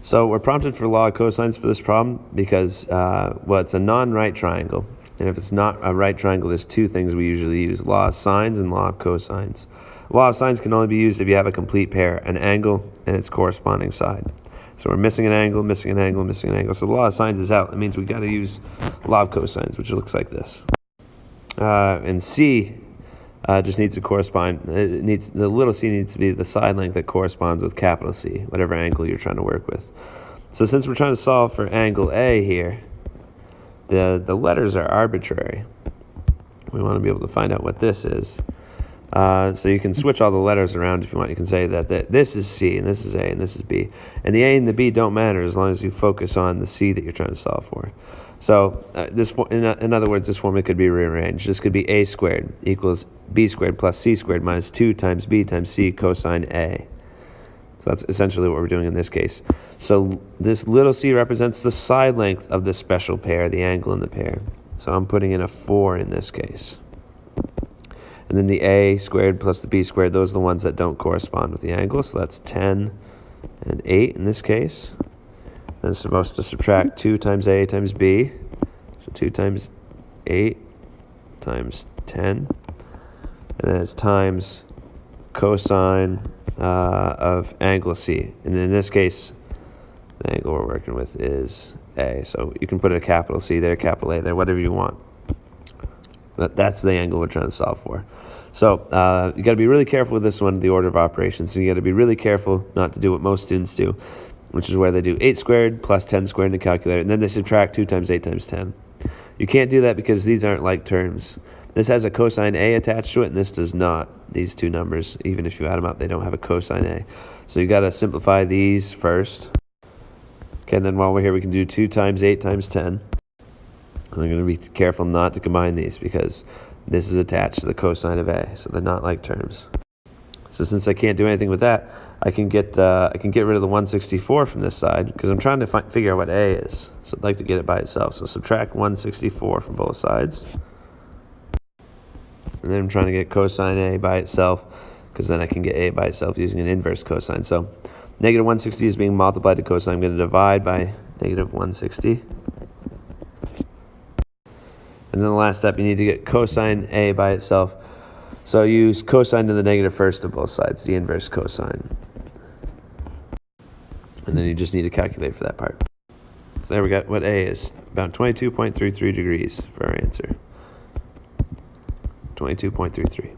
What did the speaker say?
So we're prompted for law of cosines for this problem because, it's a non-right triangle. And if it's not a right triangle, there's two things we usually use: law of sines and law of cosines. Law of sines can only be used if you have a complete pair, an angle and its corresponding side. So we're missing an angle, missing an angle, missing an angle. So the law of sines is out. That means we got to use law of cosines, which looks like this. And C just needs to correspond. The little c needs to be the side length that corresponds with capital C, whatever angle you're trying to work with. So since we're trying to solve for angle A here, the letters are arbitrary. We want to be able to find out what this is. So you can switch all the letters around if you want. You can say that this is C, and this is A, and this is B. And the A and the B don't matter as long as you focus on the C that you're trying to solve for. So in other words, this formula could be rearranged. This could be A squared equals B squared plus C squared minus 2 times B times C cosine A. So that's essentially what we're doing in this case. So this little c represents the side length of the special pair, the angle in the pair. So I'm putting in a 4 in this case. And then the A squared plus the B squared, those are the ones that don't correspond with the angle. So that's 10 and 8 in this case. Then it's supposed to subtract 2 times A times B. So 2 times 8 times 10. And then it's times cosine of angle C. And in this case, the angle we're working with is A. So you can put a capital C there, capital A there, whatever you want. But that's the angle we're trying to solve for. So you got to be really careful with this one, the order of operations. So you got to be really careful not to do what most students do, which is where they do 8 squared plus 10 squared in the calculator, and then they subtract 2 times 8 times 10. You can't do that because these aren't like terms. This has a cosine A attached to it, and this does not. These two numbers, even if you add them up, they don't have a cosine A. So you got to simplify these first. Okay, and then while we're here, we can do 2 times 8 times 10. I'm going to be careful not to combine these because this is attached to the cosine of A, so they're not like terms. So since I can't do anything with that, I can get rid of the 164 from this side because I'm trying to figure out what A is. So I'd like to get it by itself. So subtract 164 from both sides. And then I'm trying to get cosine A by itself because then I can get A by itself using an inverse cosine. So negative 160 is being multiplied to cosine. I'm going to divide by negative 160. And then the last step, you need to get cosine A by itself. So use cosine to the negative first of both sides, the inverse cosine. And then you just need to calculate for that part. So there we got what A is, about 22.33 degrees for our answer. 22.33.